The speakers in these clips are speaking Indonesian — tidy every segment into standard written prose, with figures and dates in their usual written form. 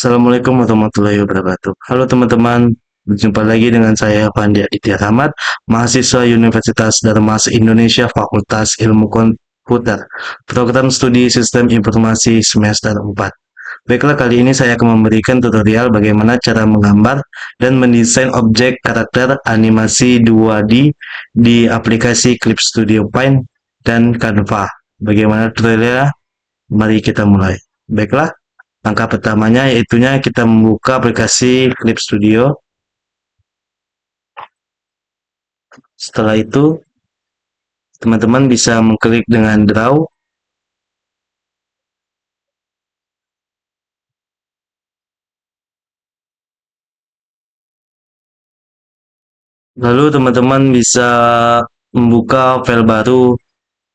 Assalamualaikum warahmatullahi wabarakatuh. Halo teman-teman, berjumpa lagi dengan saya Pandi Aditya Rahmat, mahasiswa Universitas Darmas Indonesia Fakultas Ilmu Komputer, Program Studi Sistem Informasi semester 4. Baiklah, kali ini saya akan memberikan tutorial bagaimana cara menggambar dan mendesain objek karakter animasi 2D di aplikasi Clip Studio Paint dan Canva. Bagaimana tutorialnya? Mari kita mulai. Baiklah, langkah pertamanya yaitunya kita membuka aplikasi Clip Studio. Setelah itu, teman-teman bisa mengklik dengan Draw. Lalu teman-teman bisa membuka file baru,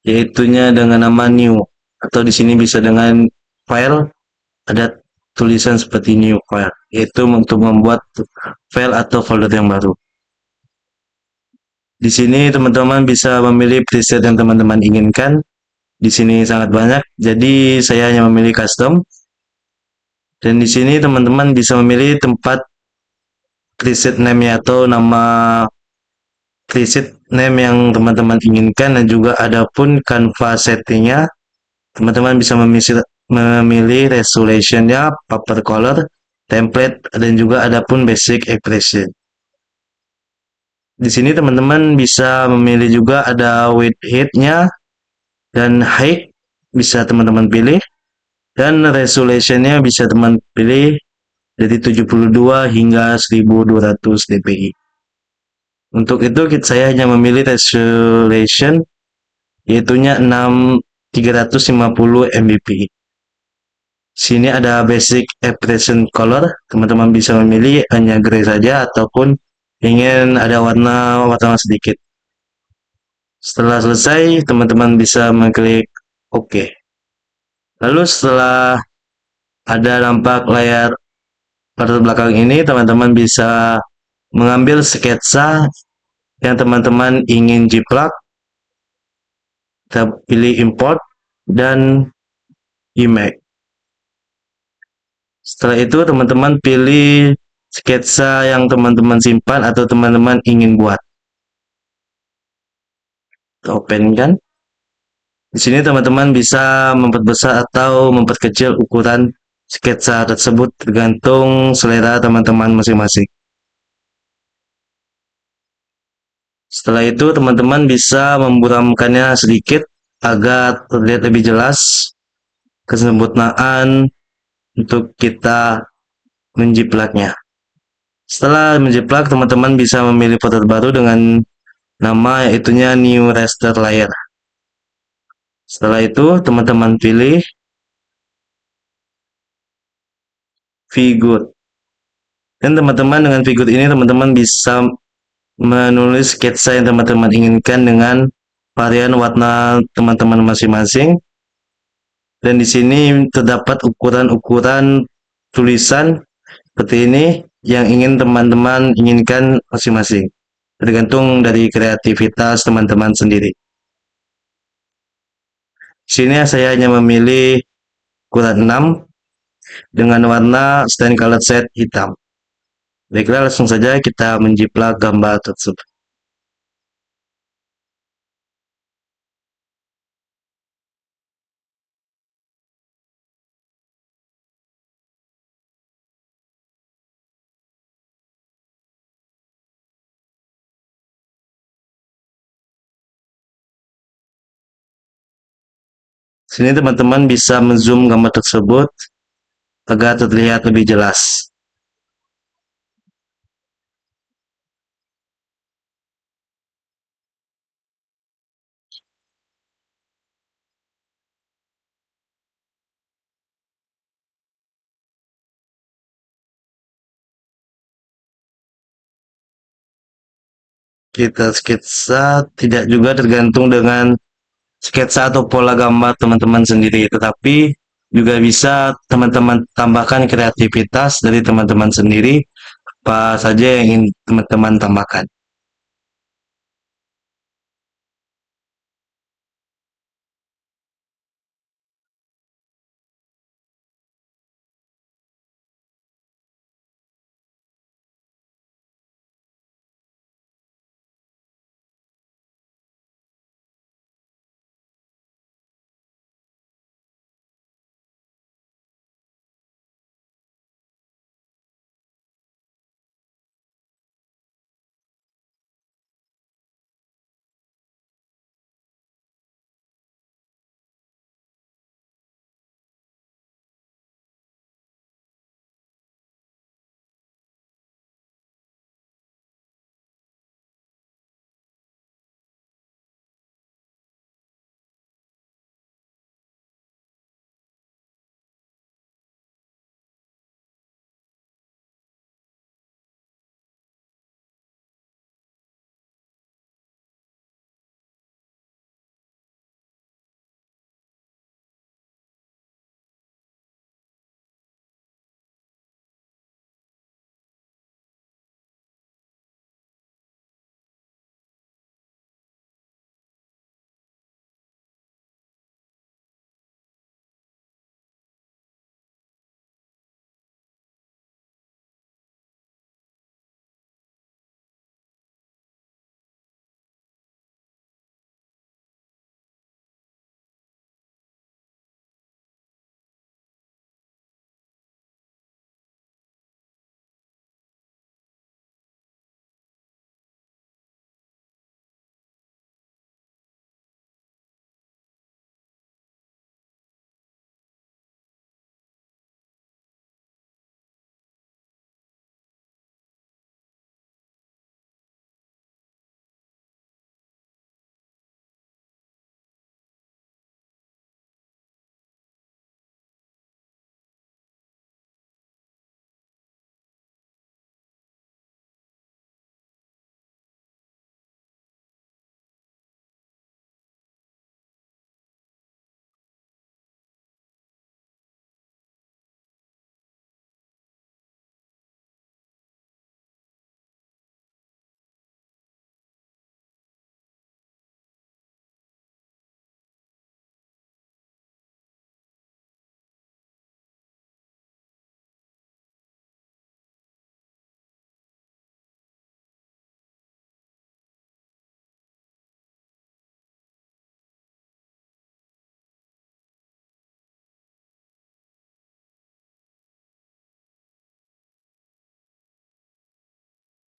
yaitunya dengan nama New. Atau di sini bisa dengan file, ada tulisan seperti New File, yaitu untuk membuat file atau folder yang baru. Di sini teman-teman bisa memilih preset yang teman-teman inginkan. Di sini sangat banyak, jadi saya hanya memilih custom. Dan di sini teman-teman bisa memilih tempat preset name atau nama preset name yang teman-teman inginkan, dan juga ada pun Canva settingnya. Teman-teman bisa memilih resolutionnya, paper color, template, dan juga ada pun basic expression. Di sini teman-teman bisa memilih juga ada width height-nya dan height bisa teman-teman pilih, dan resolutionnya bisa teman pilih dari 72 hingga 1200 dpi. Untuk itu saya hanya memilih resolution yaitunya 350 mbpi. Sini ada basic expression color, teman-teman bisa memilih hanya gray saja ataupun ingin ada warna sedikit. Setelah selesai, teman-teman bisa mengklik OK. Lalu setelah ada nampak layar pada belakang ini, teman-teman bisa mengambil sketsa yang teman-teman ingin jiplak. Kita pilih import dan image. Setelah itu teman-teman pilih sketsa yang teman-teman simpan atau teman-teman ingin buat. Kita open kan. Di sini teman-teman bisa memperbesar atau memperkecil ukuran sketsa tersebut tergantung selera teman-teman masing-masing. Setelah itu teman-teman bisa memburamkannya sedikit agar terlihat lebih jelas kesempurnaan untuk kita menjiplaknya. Setelah menjiplak, teman-teman bisa memilih folder baru dengan nama yaitunya New Raster Layer. Setelah itu, teman-teman pilih figure. Dan teman-teman dengan figur ini teman-teman bisa menulis sketsa yang teman-teman inginkan dengan varian warna teman-teman masing-masing. Dan di sini terdapat ukuran-ukuran tulisan seperti ini yang ingin teman-teman inginkan masing-masing. Tergantung dari kreativitas teman-teman sendiri. Di sini saya hanya memilih ukuran 6 dengan warna stand color set hitam. Baiklah, langsung saja kita menjiplak gambar tersebut. Sini teman-teman bisa menzoom gambar tersebut agar terlihat lebih jelas. Kita sketsa tidak juga tergantung dengan sketsa atau pola gambar teman-teman sendiri, tetapi juga bisa teman-teman tambahkan kreativitas dari teman-teman sendiri, apa saja yang ingin teman-teman tambahkan.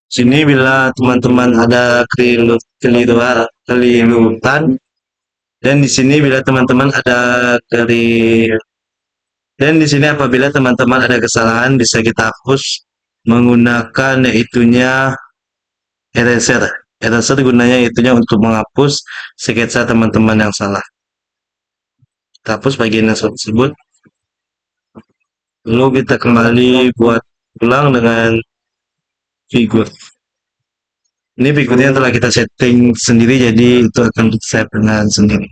Sini bila teman-teman ada kelirutan, dan di sini bila teman-teman ada keli dan di sini apabila teman-teman ada kesalahan bisa kita hapus menggunakan yaitunya eraser. Eraser gunanya itunya untuk menghapus sketsa teman-teman yang salah. Kita hapus bagian yang tersebut. Lalu kita kembali buat ulang dengan figur. Ini figurnya telah kita setting sendiri, jadi itu akan saya dengan sendiri.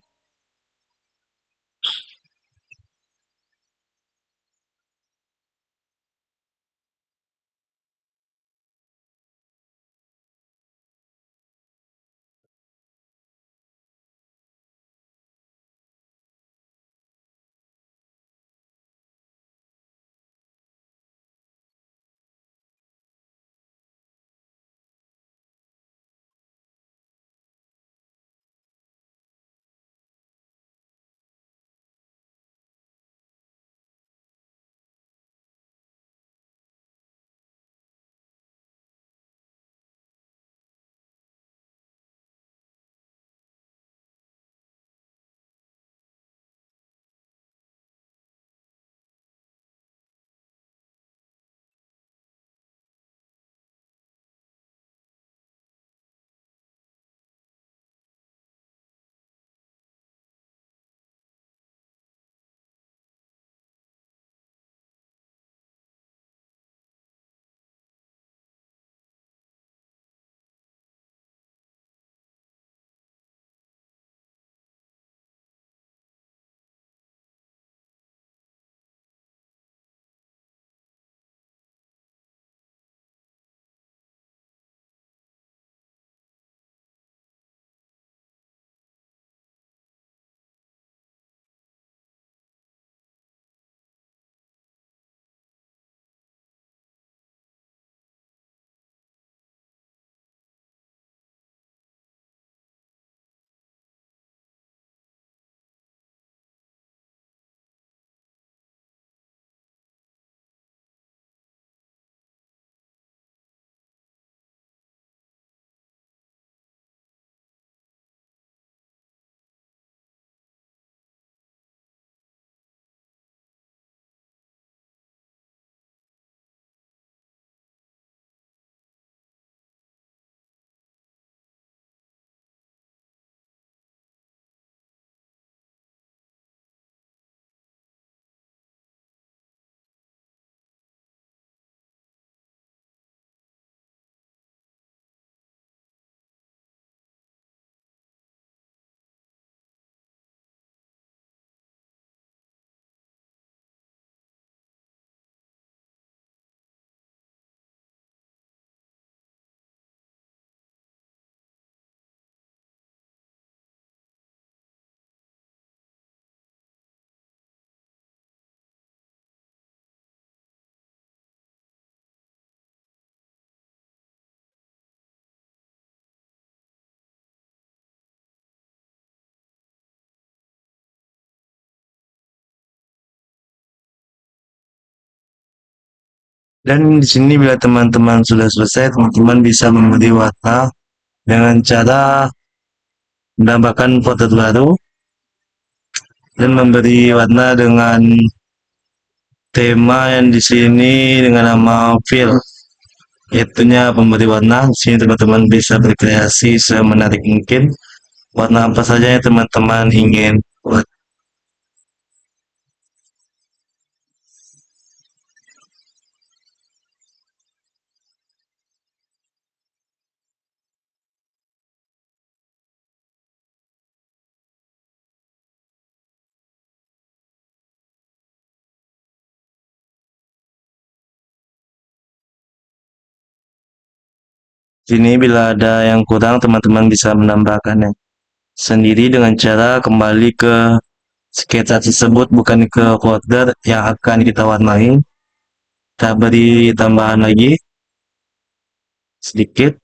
Dan di sini bila teman-teman sudah selesai, teman-teman bisa memberi warna dengan cara menambahkan foto baru dan memberi warna dengan tema yang di sini dengan nama fill. Itunya pemberi warna. Di sini teman-teman bisa berkreasi semenarik mungkin. Warna apa saja yang teman-teman ingin buat. Sini bila ada yang kurang, teman-teman bisa menambahkannya sendiri dengan cara kembali ke sketsa tersebut, bukan ke folder yang akan kita warnai. Kita beri tambahan lagi sedikit.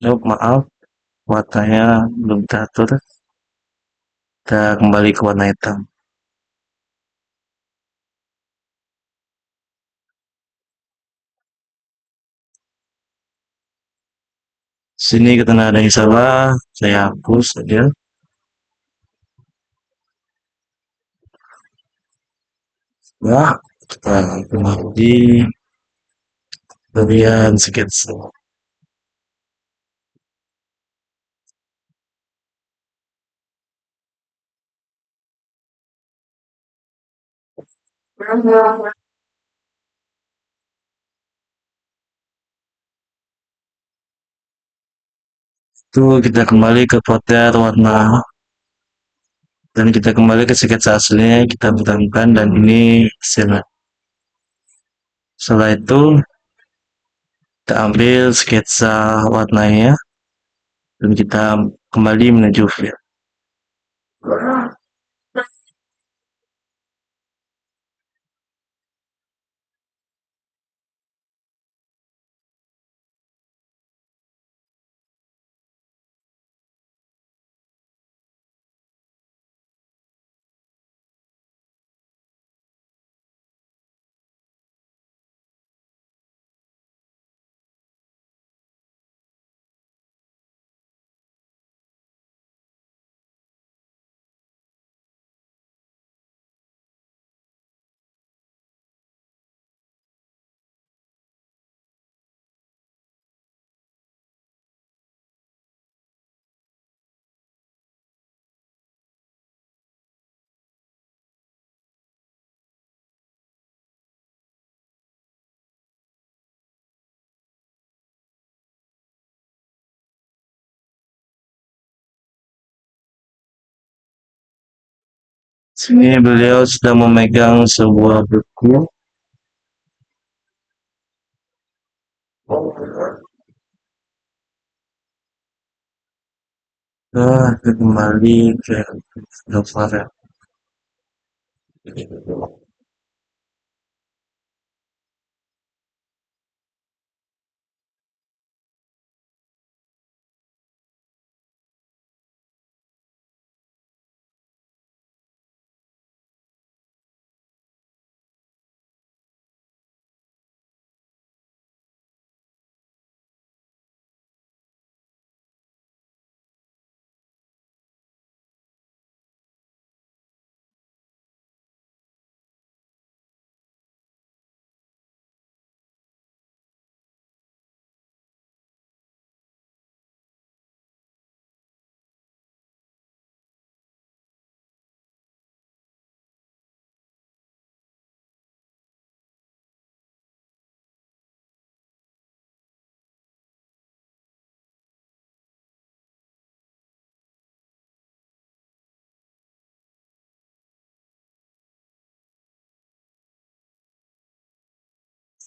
Oh, maaf, warnanya belum teratur. Kita kembali ke warna hitam. Sini karena ada yang salah, saya hapus saja. Ya, kita kembali bagian sketsa. Itu kita kembali ke potret warna dan kita kembali ke sketsa aslinya, kita betulkan dan ini hasilnya. Setelah itu kita ambil sketsa warnanya dan kita kembali menuju fill. Sini beliau sudah memegang sebuah buku. Kita kembali ke Novara.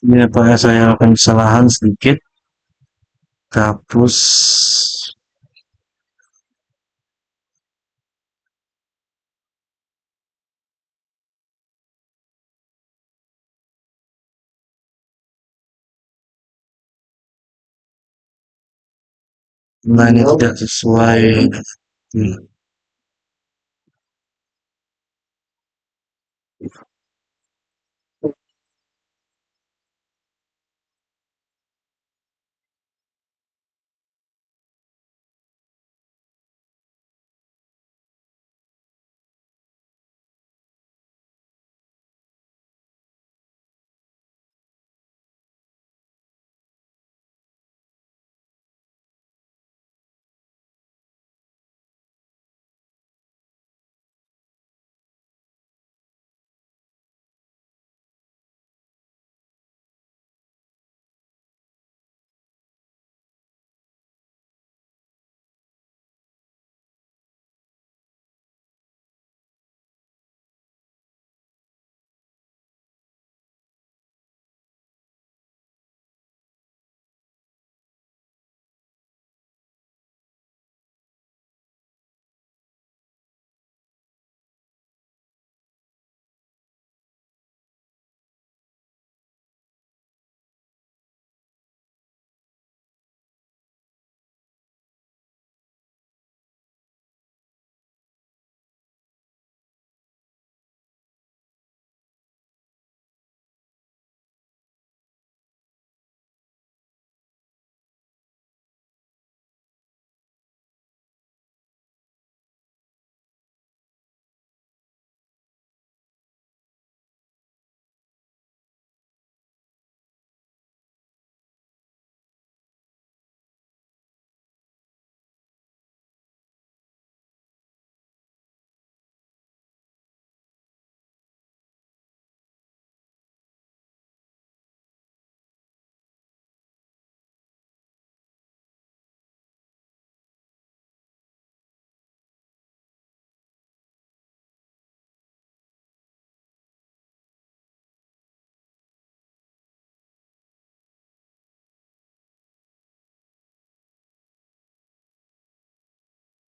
Ini apakah saya akan kesalahan sedikit. Hapus. Nah, ini tidak sesuai. Hmm.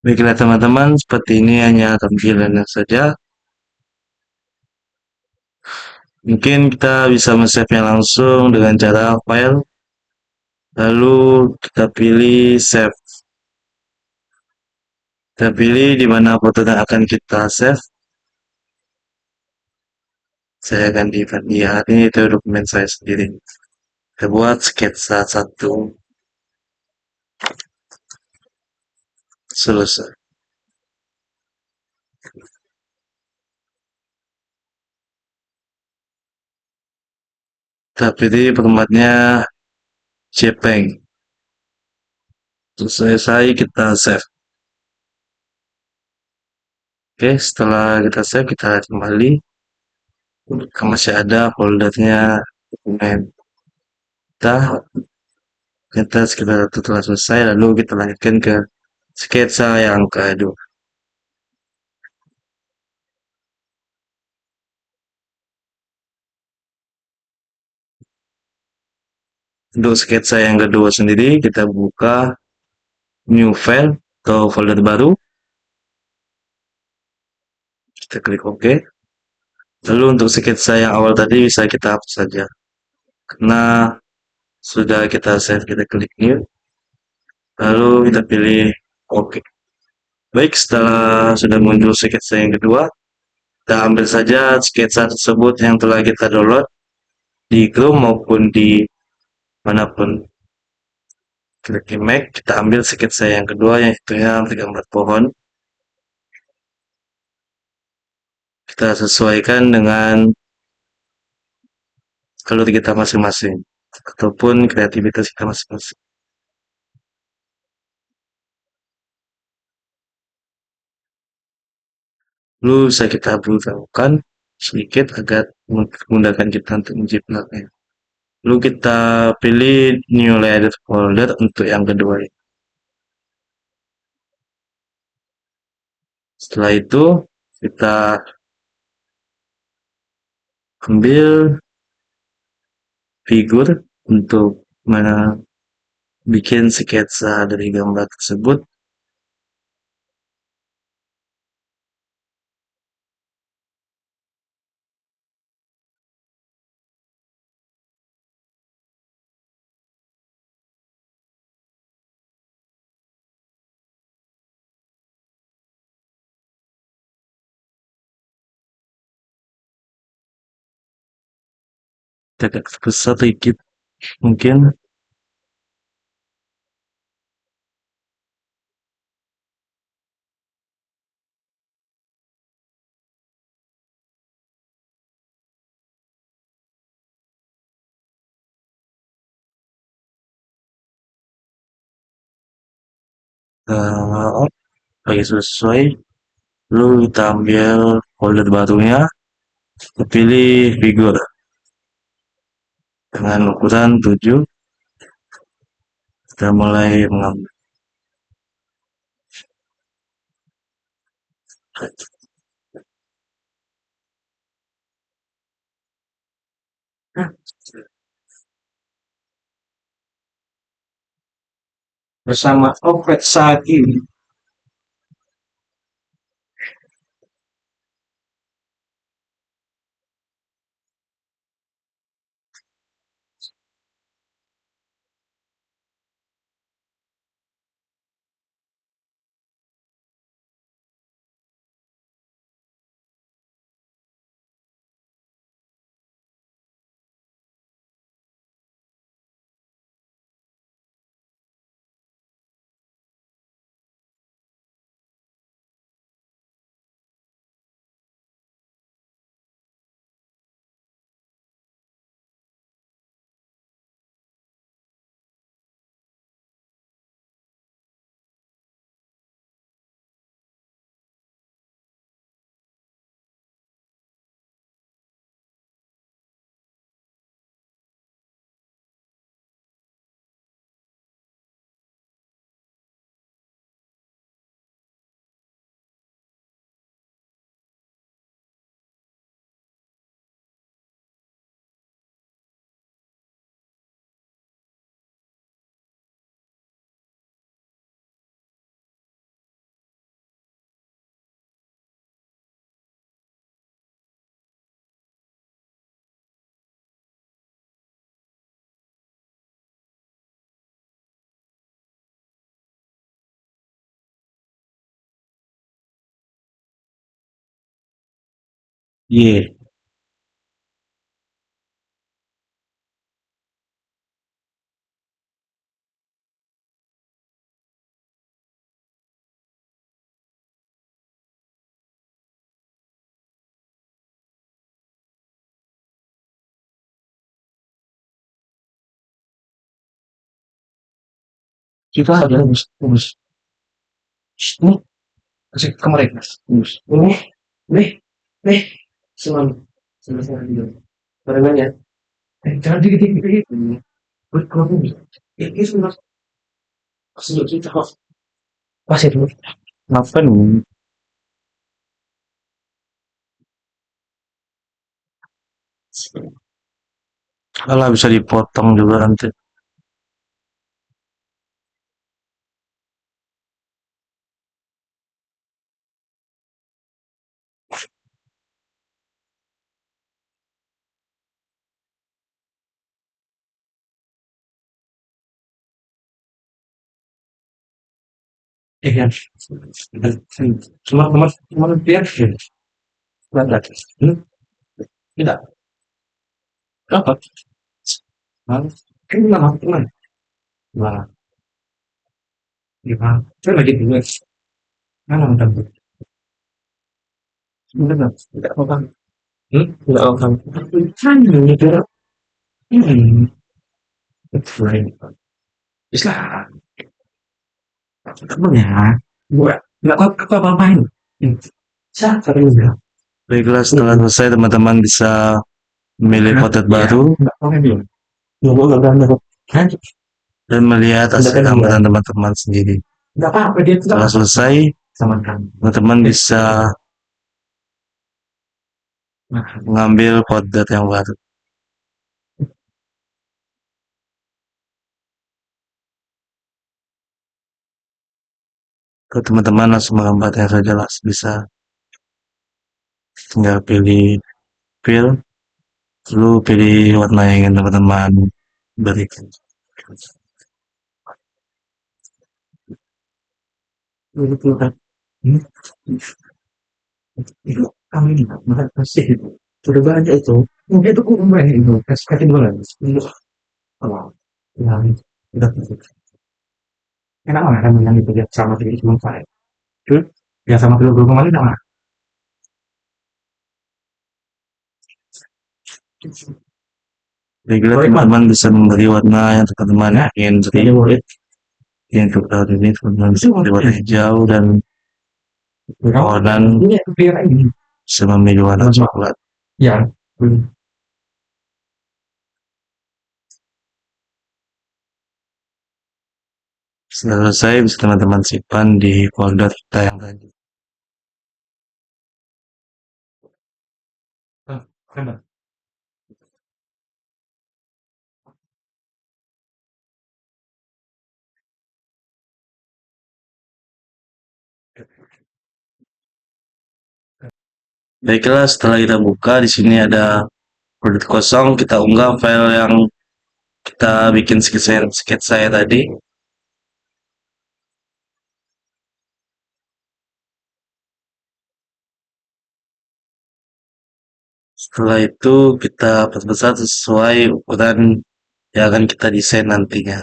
Baiklah teman-teman, seperti ini hanya tampilannya saja. Mungkin kita bisa men-save-nya langsung dengan cara file, lalu kita pilih save. Kita pilih di mana foto yang akan kita save. Saya akan di hari ini itu dokumen saya sendiri. Kita buat sketsa satu, selesai. Kita pilih formatnya JPEG. Terus selesai kita save. Oke, setelah kita save, kita lihat kembali. Masih ada foldernya dokumen kita. Kita sekitar itu telah selesai, lalu kita lanjutkan ke sketsa yang kedua. Untuk sketsa yang kedua sendiri, kita buka new file atau folder baru. Kita klik OK. Lalu untuk sketsa yang awal tadi bisa kita hapus saja. Karena sudah kita save, kita klik new. Lalu kita pilih OK. Baik, setelah sudah muncul sketsa yang kedua, kita ambil saja sketsa tersebut yang telah kita download di Chrome maupun di manapun. Klik image, kita ambil sketsa yang kedua yaitu yang gambar pohon. Kita sesuaikan dengan alur kita masing-masing ataupun kreativitas kita masing-masing. Lalu bisa kita beritahukan sedikit agar memudahkan kita untuk menjiplaknya. Lalu kita pilih new layer folder untuk yang kedua. Setelah itu kita ambil figur untuk bikin sketsa dari gambar tersebut. Kita agak besar sedikit mungkin. Bagi sesuai, lalu kita ambil folder barunya, kita pilih figur dengan ukuran 7. Kita mulai mengambil. Bersama Opet saat ini. Iya. Kita adalah bus ini kasih ke mereka bus ini selalu selesai dulu barengannya jangan dikit-dikit berkelompok ini semua kesini kita pasir dulu Apa nih? Kalau bisa dipotong juga nanti. ya cuma biar tidak tidak apa kan lama teman lah gimana saya lagi dulu mana udah benar tidak apa tidak apa kan ini dia ini Islam temennya gue nggak apa apain siapa yang bilang Baiklah, setelah selesai teman-teman bisa memilih potret baru nggak apa belum gue nggak berani kan dan melihat udah hasil kan dia gambaran teman-teman sendiri. nggak apa dia tuh Setelah selesai, sama kamu teman-teman bisa nah mengambil potret yang baru. Kalau teman-teman langsung menggambarnya saja lah, bisa tinggal pilih fill, lalu pilih warna yang ingin teman-teman berikan. itu kan itu kami ini nggak kasih itu sudah banyak itu mungkin itu kumpulan itu kasih kasih dulu itu oh yang udah enak mana kan yang itu dia sama dengan sebelum saya tuh yang sama film belum kemarin enak mana Baiklah, Worth it man teman-teman bisa memberi warna yang teman-teman ya ingin beri. ini worth it Yang untuk tahun ini teman-teman bisa itu memberi worth warna it hijau dan kawanan ini itu biar ini bisa memilih warna coklat. ya Setelah selesai, bisa teman-teman simpan di folder kita yang tadi. kan Baiklah, setelah kita buka, di sini ada folder kosong, kita unggah file yang kita bikin sketsa ya tadi. Setelah itu kita perbesar sesuai ukuran yang akan kita desain nantinya.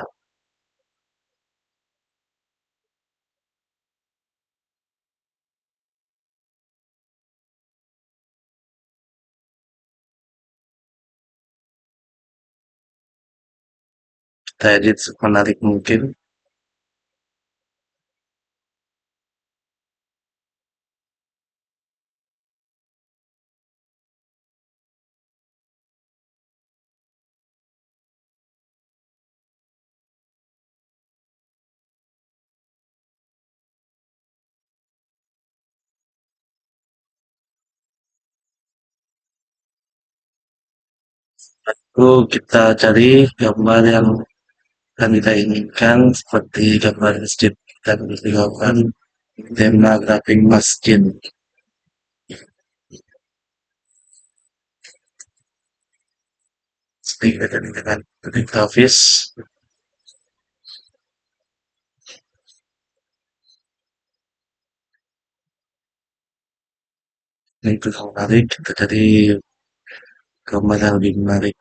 Kita edit semenarik mungkin. Lalu kita cari gambar yang akan kita inginkan seperti gambar masjid dan gambar tema grafik masjid. Seperti kita dengan titik grafis. Nah, itu yang menarik, kita cari gambar yang lebih menarik.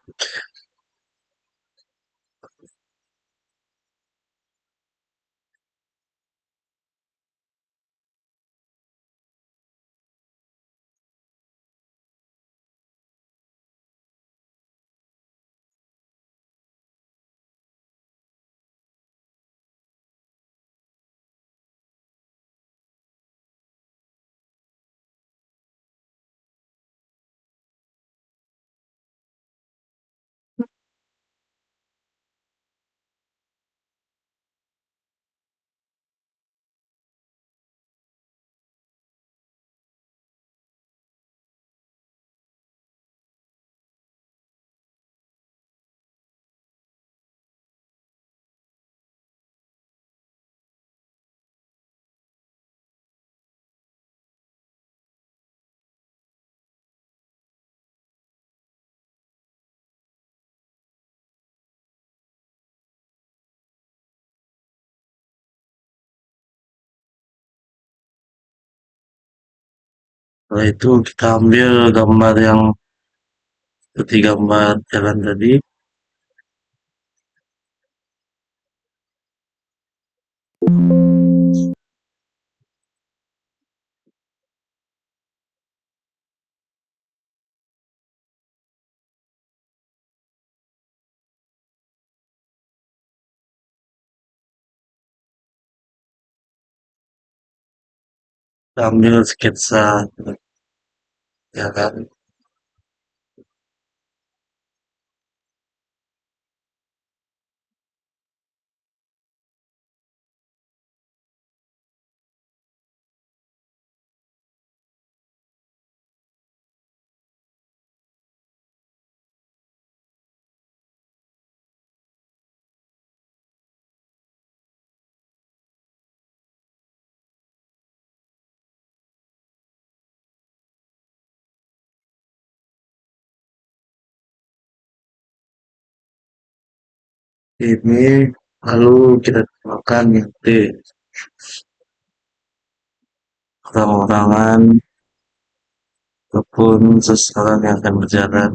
Setelah itu kita ambil gambar yang seperti gambar jalan tadi, kita ambil sketsa, ya kan? Ini lalu kita makan nanti orang-orangan ataupun seseorang yang akan berjalan.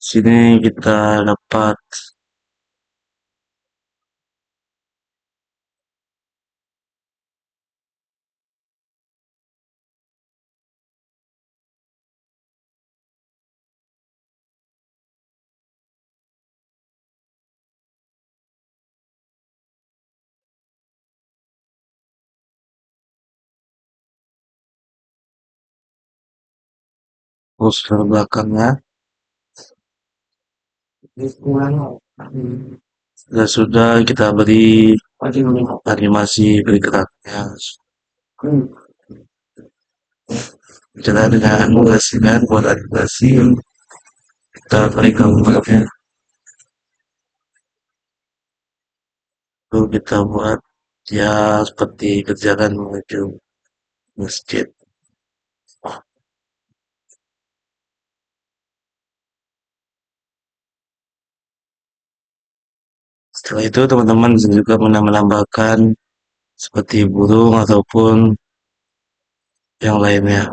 Sini kita dapat poster belakangnya. Dan sudah kita beri animasi bergeraknya. Cara dengan animasikan buat animasi kita beri gambarnya. Lalu kita buat ya seperti berjalan menuju masjid. Setelah itu teman-teman juga menambahkan seperti burung ataupun yang lainnya.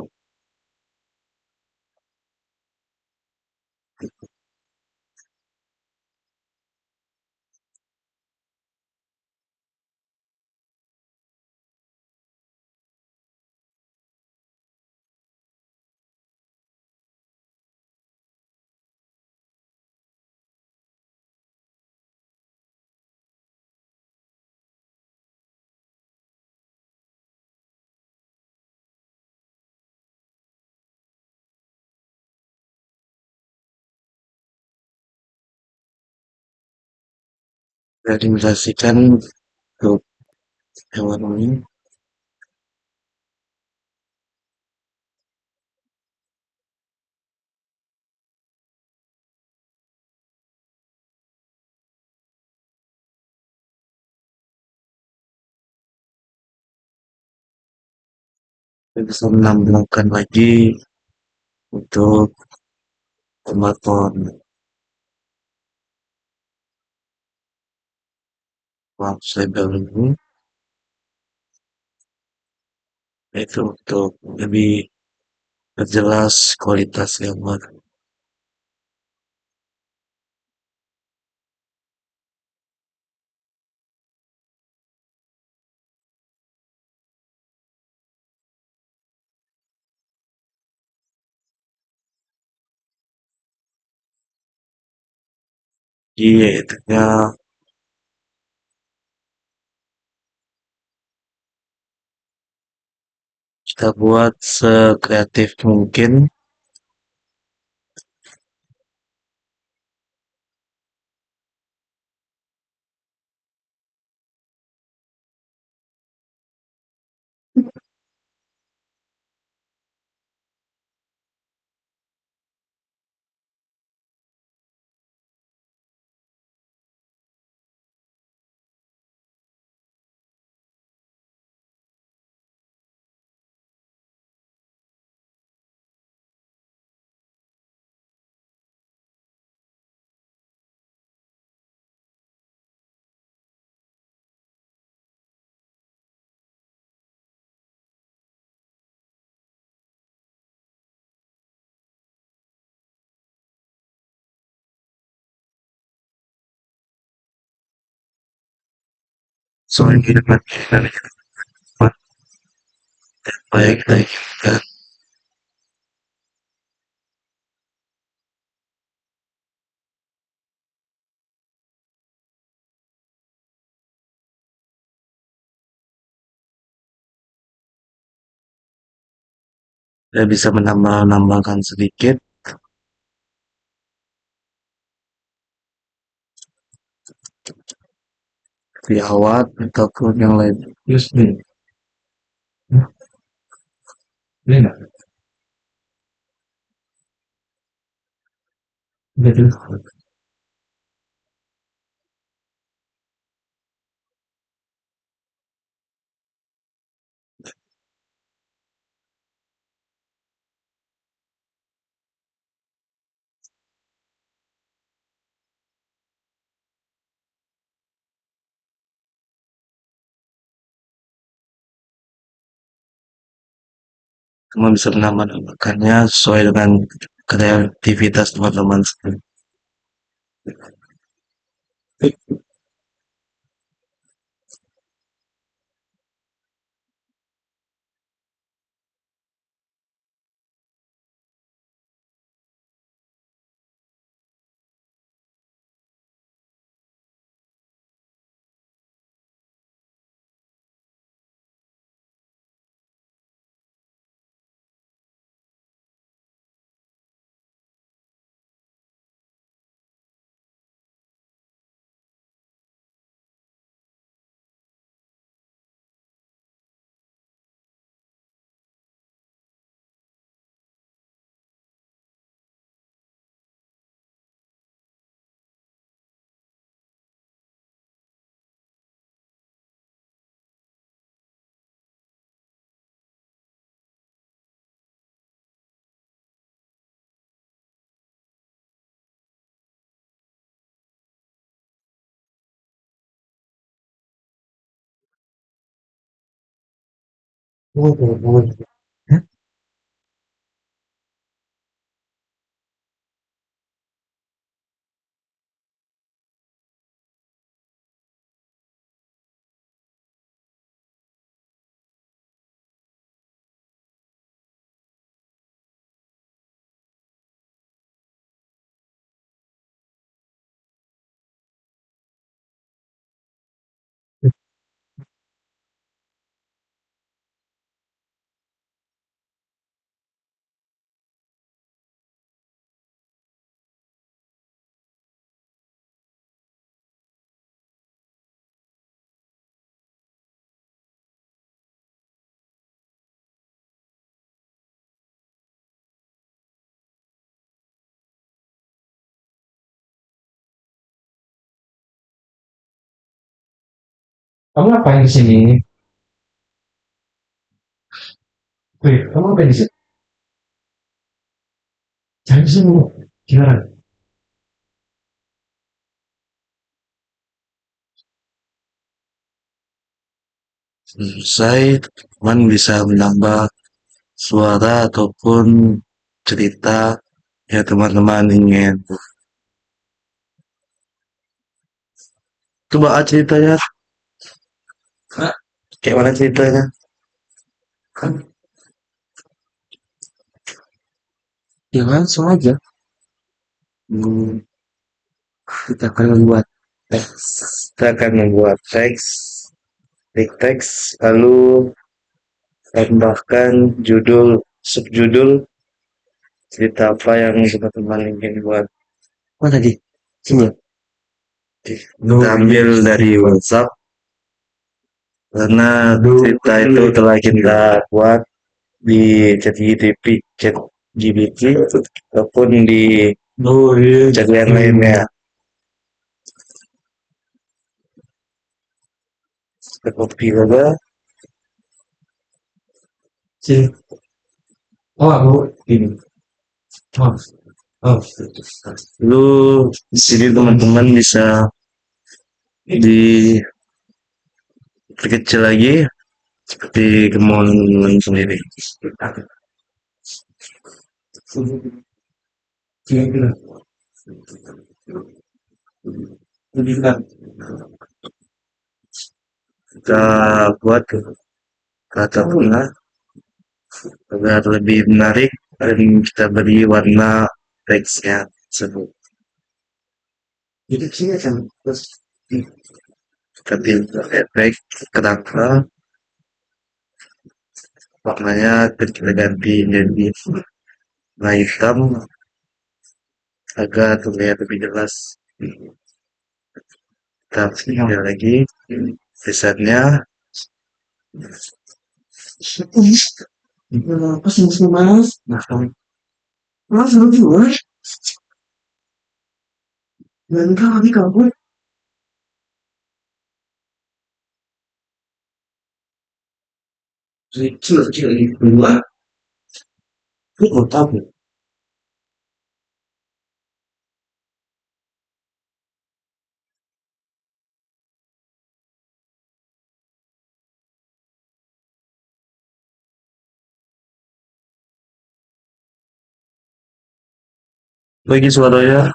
rekomendasikan untuk hewan ini bisa menambahkan lagi untuk smartphone Cyber ini itu untuk lebih perjelas kualitas gambar. Iya, itu ya kita buat sekreatif mungkin. Soalnya kita baik kita inginkan kita bisa menambahkan sedikit biawat ataupun yang lain. Yes, beli. Beli nggak? Beli dulu. Cuma bisa menambahkannya sesuai dengan kreativitas teman-teman sendiri. Boleh, boleh. Hah? Kamu ngapain di sini? Wih, kamu ngapain di sini? Jangan di sini. Gimana? Selesai, teman bisa menambah suara ataupun cerita ya teman-teman ingin. Coba ceritanya, Hah? kayak mana ceritanya? Kan? Ya langsung aja. Hmm, Kita akan membuat teks. kita akan membuat teks, teks, lalu tambahkan judul, subjudul, cerita apa yang teman-teman ingin buat. Apa tadi? Sini. Kita ambil dari WhatsApp, karena cerita itu telah kita buat di ChatGPT ataupun di Oh iya. chat yang lainnya. Kita copy saja. Sini. Oh, aku ini. Oh, oh. Lalu di sini teman-teman bisa diperkecil lagi seperti kemauan teman sendiri. Sini bilang. Lebih dekat. Kita buat kata tengah agar lebih menarik dan kita beri warna teksnya tersebut. Jadi sini kan. Terus Kita pilih efek kerangka, warnanya kita ganti jadi warna hitam agar terlihat lebih jelas. Kita pilih lagi desainnya. apa sih mas? Nah, kamu. Mas, lu juga. Dan kau lagi kamu. Kecil lagi kedua. Ini kau tahu. Bagi suaranya,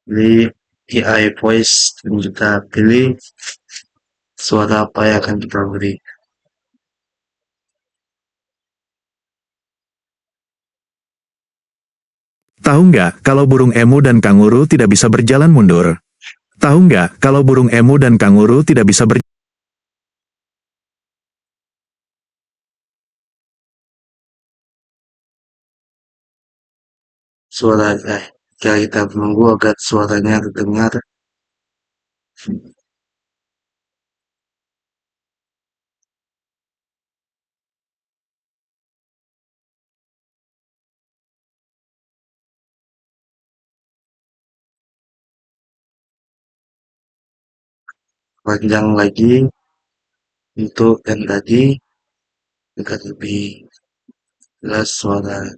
di AI voice dan kita pilih suara apa yang akan kita beri. Tahu nggak kalau burung emu dan kanguru tidak bisa berjalan mundur? Tahu nggak kalau burung emu dan kanguru tidak bisa berjalan? Suaranya, kita menunggu agar suaranya terdengar. Panjang lagi untuk yang tadi agar lebih jelas suara.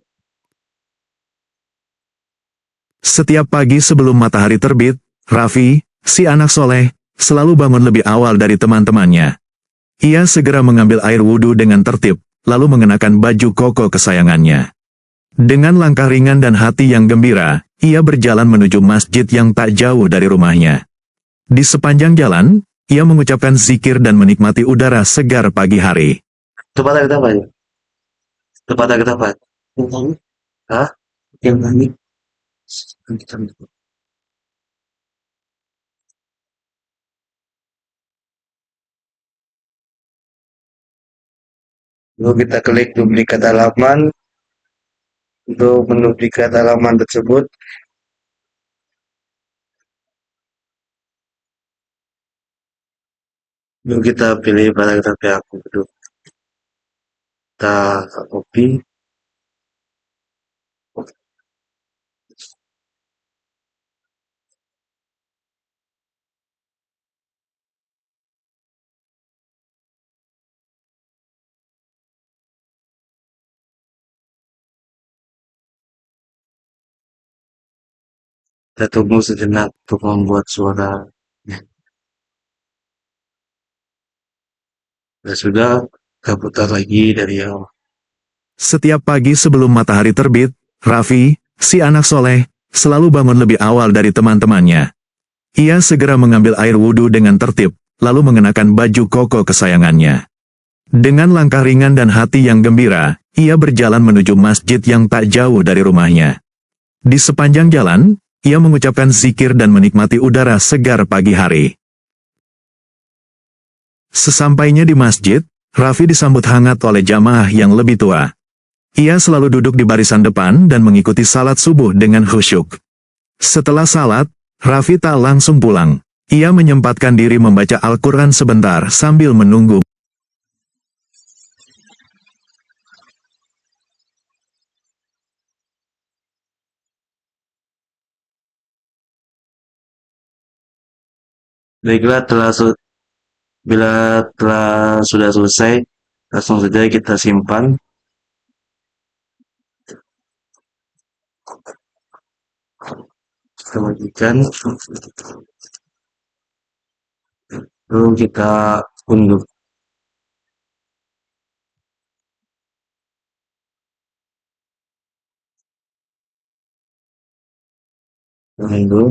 Setiap pagi sebelum matahari terbit, Raffi, si anak soleh, selalu bangun lebih awal dari teman-temannya. Ia segera mengambil air wudhu dengan tertib, lalu mengenakan baju koko kesayangannya. Dengan langkah ringan dan hati yang gembira, ia berjalan menuju masjid yang tak jauh dari rumahnya. Di sepanjang jalan, ia mengucapkan zikir dan menikmati udara segar pagi hari. Tepat atau tepat? Tepat atau tepat? Yang tadi. Hah? Yang tadi. Lalu kita klik duplikat halaman untuk menduplikat halaman tersebut. Yuk kita pilih paragraf yang aku duduk. Kita copy. Kita tunggu sejenak untuk membuat suara. Dan sudah, kita putar lagi dari awal. Setiap pagi sebelum matahari terbit, Raffi, si anak soleh, selalu bangun lebih awal dari teman-temannya. Ia segera mengambil air wudhu dengan tertib, lalu mengenakan baju koko kesayangannya. Dengan langkah ringan dan hati yang gembira, ia berjalan menuju masjid yang tak jauh dari rumahnya. Di sepanjang jalan, ia mengucapkan zikir dan menikmati udara segar pagi hari. Sesampainya di masjid, Raffi disambut hangat oleh jamaah yang lebih tua. Ia selalu duduk di barisan depan dan mengikuti salat subuh dengan khusyuk. Setelah salat, Raffi tak langsung pulang. Ia menyempatkan diri membaca Al-Quran sebentar sambil menunggu. Baiklah, bila telah sudah selesai, langsung saja kita simpan. Kita bagikan. Lalu kita unduh. Unduh.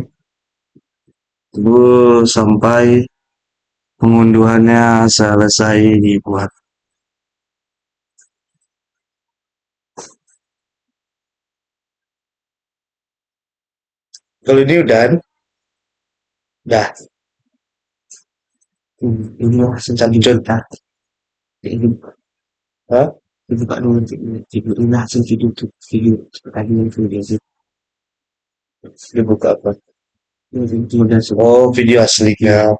Tunggu sampai pengunduhannya selesai dibuat. Kalau ini udah. Ini langsung kita. Ini, hah? Itu Pak dulu ini langsung video tadi yang video sih. Dibuka apa? Oh, video aslinya.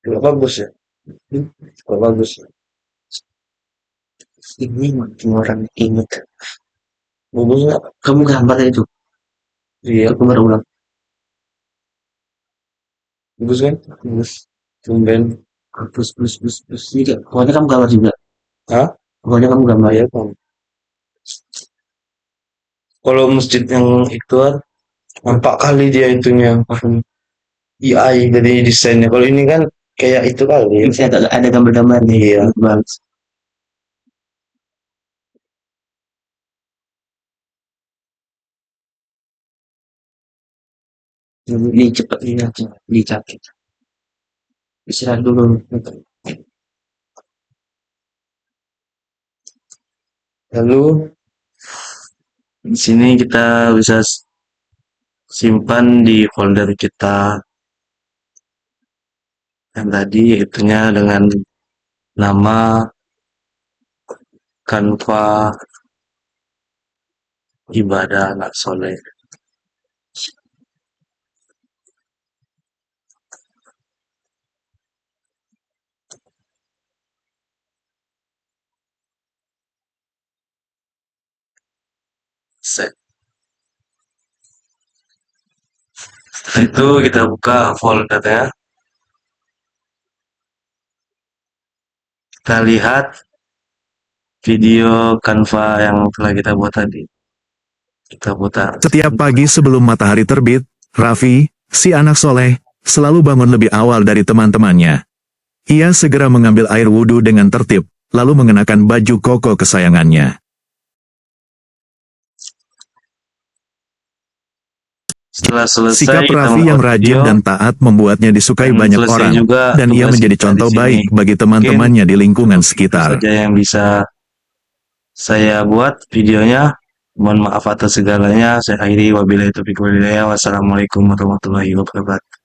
Gak bagus ya? Gak bagus ya? Ini makin orang inget. Bagusnya kamu gambar itu. Iya, aku baru ulang. Bagus kan? Bagus. Tumben. Plus. Ini pokoknya kamu gambar juga. Hah? Pokoknya kamu gambar ya, kamu. Kalau masjid yang itu kan, nampak kali dia itunya. AI dari desainnya. Kalau ini kan kayak itu kali. Ada gambar-gambarnya. Iya. Bagus. Ini cepat ini aja, dicatat. Istirahat dulu. Lalu di sini kita bisa simpan di folder kita yang tadi, itunya dengan nama Canva Ibadah Anak Soleh. Set. Setelah itu kita buka foldernya. Kita lihat video Canva yang telah kita buat tadi. Kita putar. Setiap pagi sebelum matahari terbit, Raffi, si anak soleh, selalu bangun lebih awal dari teman-temannya. Ia segera mengambil air wudhu dengan tertib, lalu mengenakan baju koko kesayangannya. Setelah selesai, Sikap Raffi yang rajin dan taat membuatnya disukai banyak orang, dan ia menjadi contoh baik bagi teman-temannya di lingkungan sekitar. Saja yang bisa saya buat videonya. Mohon maaf atas segalanya. Saya akhiri, wabillahi taufiq wal hidayah. Wassalamualaikum warahmatullahi wabarakatuh.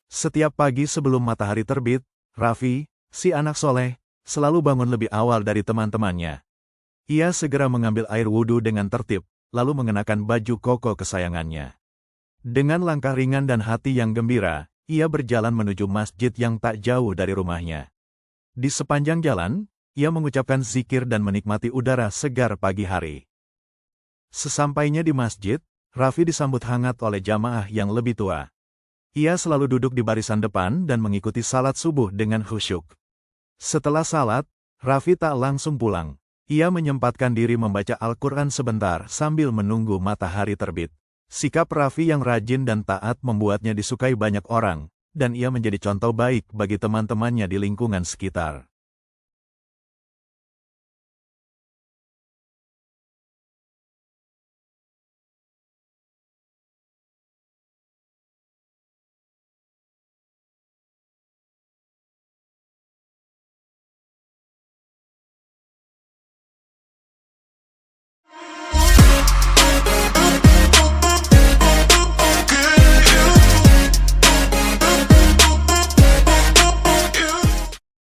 Setiap pagi sebelum matahari terbit, Raffi, si anak soleh, selalu bangun lebih awal dari teman-temannya. Ia segera mengambil air wudhu dengan tertib, lalu mengenakan baju koko kesayangannya. Dengan langkah ringan dan hati yang gembira, ia berjalan menuju masjid yang tak jauh dari rumahnya. Di sepanjang jalan, ia mengucapkan zikir dan menikmati udara segar pagi hari. Sesampainya di masjid, Raffi disambut hangat oleh jamaah yang lebih tua. Ia selalu duduk di barisan depan dan mengikuti salat subuh dengan khusyuk. Setelah salat, Raffi tak langsung pulang. Ia menyempatkan diri membaca Al-Quran sebentar sambil menunggu matahari terbit. Sikap Raffi yang rajin dan taat membuatnya disukai banyak orang, dan ia menjadi contoh baik bagi teman-temannya di lingkungan sekitar.